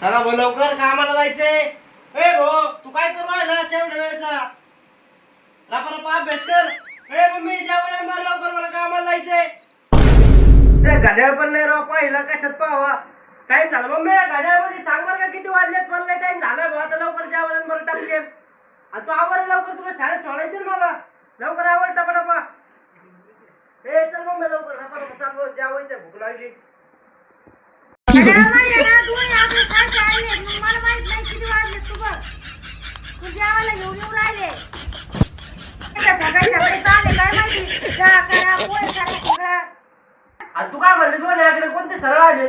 चला भाऊ लवकर कामाला जायचंय. ए भाऊ तू काय करू राहिला एवढ्या वेळचा? रपा अभ्यास कर. ए मम्मी जेवण मार लवकर, मला कामाला जायचंय. ते घड्याळ पण नाही राव, पाहिला कशात पाहावा. टाइम झाला मम्मी, घड्याळमध्ये सांग बरं का किती वाजलेत. मला टाइम झाला भाऊ, आता लवकर जेवण बरं टाकले. आणि तू आवर लवकर, तुला शाळेत सोडायचं मला. लवकर आवर टपा. ए चल मम्मी लवकर, रपा चालू जेवायचं, भूक लागली. तू काय म्हणली दोन कोणते सरळ आले?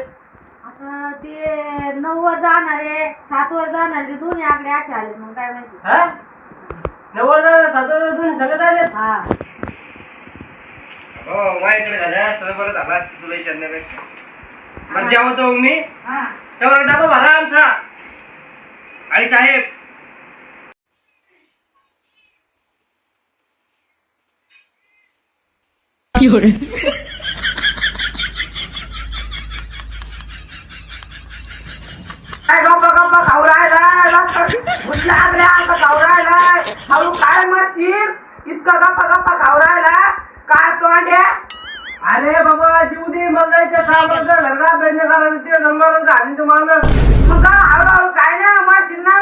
आता ते 9 वर जाणारे 7 वर जाणारे दोन्ही आकडे असे आले. मग काय माहिती 9 वर 7 वर दोन्ही सगळं आले. हा हो माझ्याकडे झालं असतं बरं झालं असतं तुला विचारण्यापेक्षा. बरं जेवतो मी. हा तेवढा डबा भरा आमचा. आणि साहेब गप्पा खाऊ राहिलाय खाऊ काय मरशील इतका गप्पा खाऊ राहिला काय तोंड्या. अरे बाबा जीव दे, मला जायचं कामाचं घरगा बेने करायचं ते जमणार झाली तुम्हाला. मग हळूहळू काय ना मरशील ना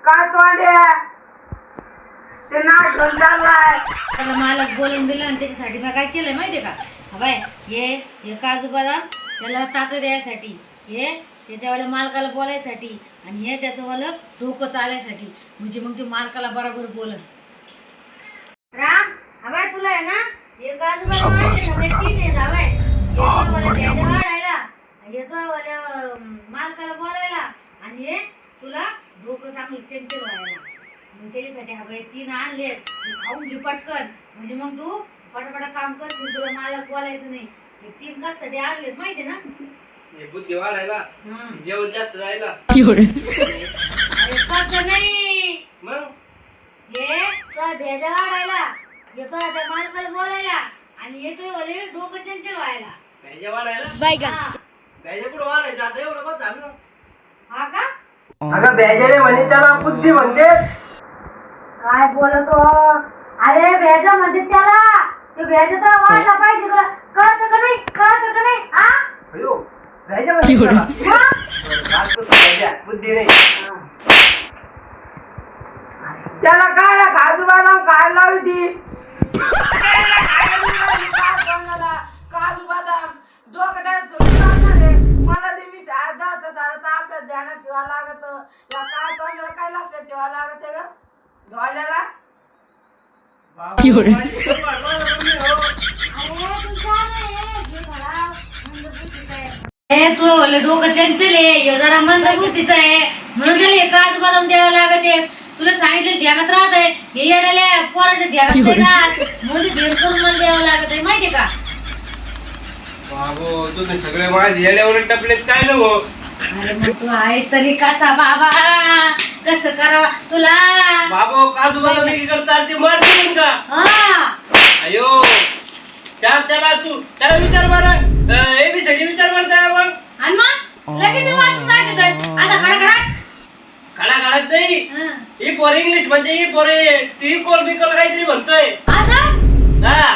काय तोंड्या. ते नाच घेऊन चाललाय. त्याला मालक बोलून दिलं आणि त्याच्यासाठी मी काय केलंय माहितीये का? हा बाय हे काजू बदाम त्याला ताकद यायसाठी, हे त्याच्यावाल्या मालकाला बोलायसाठी, आणि हे त्याचंवालं डोकं चालायसाठी. म्हणजे मग ते मालकाला बरोबर बोलत. राम हवाय तुला आहे ना हे काजू बदाम वाढायला, येतो मालकाला बोलायला, आणि हे तुला डोकं चांगलं चंचल व्हायला. मग त्याच्यासाठी हवे 3 आणलेत. खाऊन घे पटकन, म्हणजे मग तू पटापटा काम करशील, तुला मालक बोलायचं नाही. हे 3 कशासाठी आणलेत माहिती ना? हे बुद्धी वाढायला, जेवण जास्त जायला. अरे कसं नाही, मग हे तुला भेजा वाढायला, येतो त्या मालकाला बोलायला, आणि येतोय वाले डोकं चंचल व्हायला. भेजा वाढायला हा. भेजा कुठं वाढायचं आता एवढं बस झालं. हा का? अगं भेजाने म्हणे त्याला बुद्धी म्हणते. काय बोलतो? अरे भेजा म्हणते त्याला, ते भेजा तर वाढला पाहिजे. कळत का नाही हा? अयो भेजा म्हणजे बुद्धी नाही. त्याला काय काजू बदाम काय लावी ती काजू बदाम डोकं मला ते मी शाळेत जात सारं आपल्या ध्यानात ठेवा लागत. या काय तोंडाला काय लक्षात ठेवा लागत आहे का धोल्याला. तू डोकं चंचल आहे, जरा मंद बुद्धीचा आहे, म्हणून त्याला काजू बदाम द्यावं लागत आहे. तुला सांगितलं ध्यानात राहत आहे, हे येणाऱ्या पोराच्या ध्यानात नाही राहत, म्हणून ध्यान करून मला द्यावं लागत आहे माहितीये का? बाबो तुम्ही सगळे माझे येड्यावर टपलेत काय नको. अरे मग तू आहेस तरी कसा बाबा, कसं करावा तुला? बाबो काजू बदाम करतात ते मारतील का? अयो त्याला विचार बरं, एबीसीडी विचार बरं मग. आणि मग लगेच वाचून सांगत आहे आता काय करा? खडा काढत नाही. ही पोर इंग्लिश म्हणजे ही पोरे ती कोल बिकल काहीतरी म्हणतोय. असं हा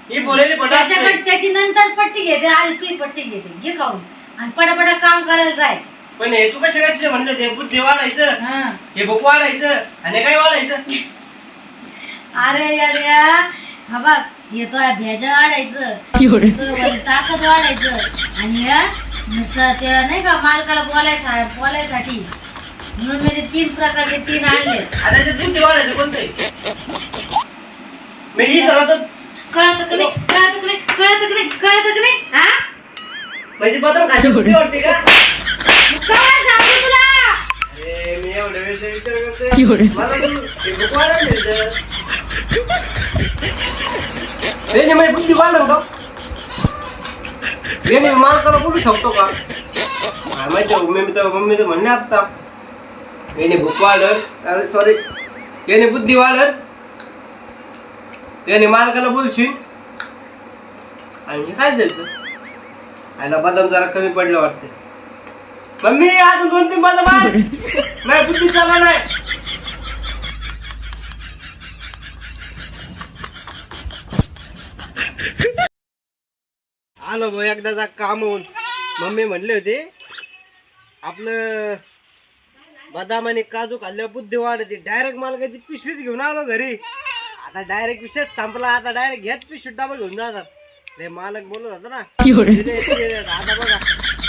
ही पोरेली त्याच्याकडे त्याची नंतर पट्टी घेते, आधी तू पट्टी घेते, घे खाऊन आणि पटापटा काम करायला जाय. पण हे तू कसे म्हणलं ते बुद्धी वाढायचं, हे भूक वाढायचं आणि काय वाढायचं. अरे याड्या हा बघ, येतो भेजा वाढायचं, ताकद वाढायचं, आणि ते नाही का मालकाला बोलायसाठी, म्हणून मी 3 प्रकारचे 3 आणले. आता ते बुद्धी वाढायचं कोणतंय मी ही सर्व कळत का नाही हा? म्हणजे बदाम खायची बुद्धी वाटते का? काय सांगू तुला? अरे मी एवढ्या वेळेचा विचार करतोय मला हे भूक वाढायचं. नाही माझी बुद्धी वाढव का? मी मालकाला बोलू शकतो का? माहिती मम्मी तर म्हणणे आता याने भूक वाढल, सॉरी याने बुद्धी वाढल, याने मालकाला बोलशील, आणि काय जायचं आयला बदाम जरा कमी पडलं वाटते. मम्मी अजून 2-3 बदाम आण. माझ्या बुद्धी चालला नाही. आलो भाऊ एकदाचा काम होऊन. मम्मी म्हणले होते आपलं बदाम आणि काजू खाल्ल्यावर बुद्धी वाढते. डायरेक्ट मालकाची पिशवीच घेऊन आलो घरी. आता डायरेक्ट विषय संपला. आता डायरेक्ट घ्याच पिशवी डबा घेऊन जातात. ते मालक बोलत होता ना आता बघा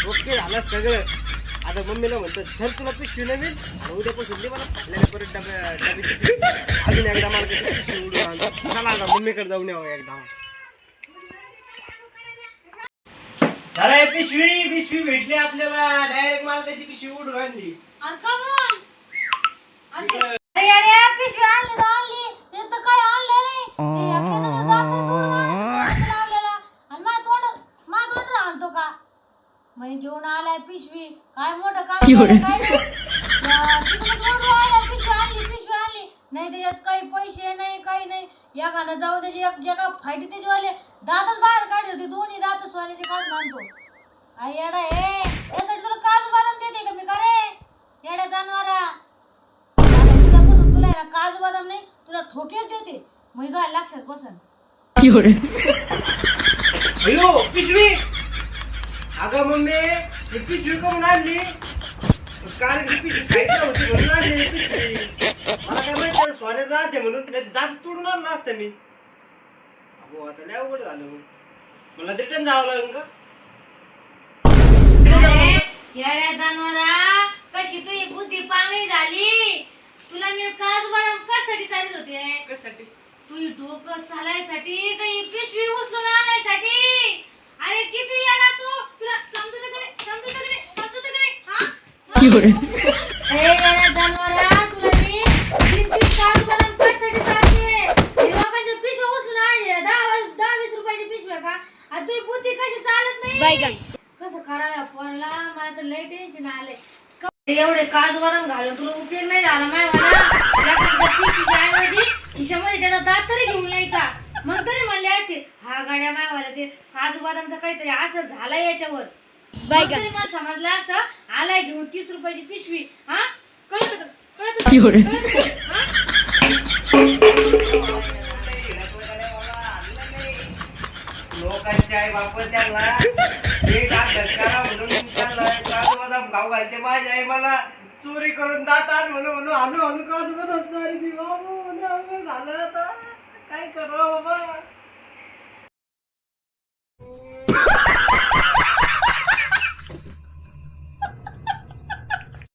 ओके झालं सगळं. आता मम्मीला म्हणतो धर तुला पिशवी नवीन आणि उद्यापासून दे मला फाटल्याने परत डब्याची पिशवी. अजून एकदा मालकाची पिशवी उडून आणतो. चला आता मम्मीकडे जाऊन यावं एकदा. अरे पिशवी पिशवी भेटली आपल्याला. डायरेक्ट मालकाची पिशवी उडून आणली. अरे come on. अरे अरे पिशवी आणली तर आणली. ते तर काय आणलं नाही. ते एकट्यानं ते दाखवून थोडं लावलेला. आणि माझ्या तोंड आणतो का? म्हणे घेऊन आलाय पिशवी. काय मोठं काम केलं काय नाही. तिकडे तोंड राहिलं, पिशवी आणली. नाही त्याच्यात काही पैसे नाही काही नाही. एखादा जाऊ त्याची एका फाईटी त्याच्यावाले दातच बाहेर काढत होते. दोन्ही दात सोन्याचे काढून आणतो. आई येडा यासाठी तुला काजू बदाम देते का मी का रे येड्या जनावरा. उद्यापासून तुला आहे ना काजू बदाम नाही तुला ठोकेच देते. म्हणजे तुला लक्षात बसन. अयो पिशवी. अगं मम्मी ही पिशवी करून आणली. कारण की पिशवी साईडला होती म्हणून आणली पिशवी. मला काय माहिती सोन्यात जाते म्हणून जात तोडून आणलं असतं मी. अगो आता लय अवघड झालं. मला रिटर्न जावं लागेल का? येड्या जनावरा कशी तुझी बुद्धी पांगळी झाली. तुला मी काजू बदाम कशासाठी चालत होते. कशासाठी? तुझी डोकं चालायसाठी काही पिशवी उचलून आणायसाठी. अरे किती येडा तू. तुला समजत का हा? ए येड्या जनावरा तुला मी 3 काजू बदाम कशासाठी चालते. हे लोकांच्या पिशव्या उचलून आणले 10-20 रुपयाची पिशव्या का. आणि तुझी बुद्धी कशी चालत नाही. कसं करायला पडला. मला तर लय टेन्शन आलंय. एवढे काजू बदाम घालून तुला उपयोग नाही झाला मायवाला. खिशामध्ये त्याचा दात तरी घेऊन यायचा. मग तरी म्हणले असते हा गाड्या मायवाला ते काजू बदामचं काहीतरी असं झालं याच्यावर. तरी मला समजलं असतं आलाय घेऊन 30 रुपयाची पिशवी. हा कळत लोकांचे आई बाप त्यांना एक करा म्हणून त्यांना काजू बदाम खाऊ घालते. माझी आई मला चोरी करून दातात म्हणून हळू काजू बदाम चालली. बाबा झालं आता काय करावं बाबा.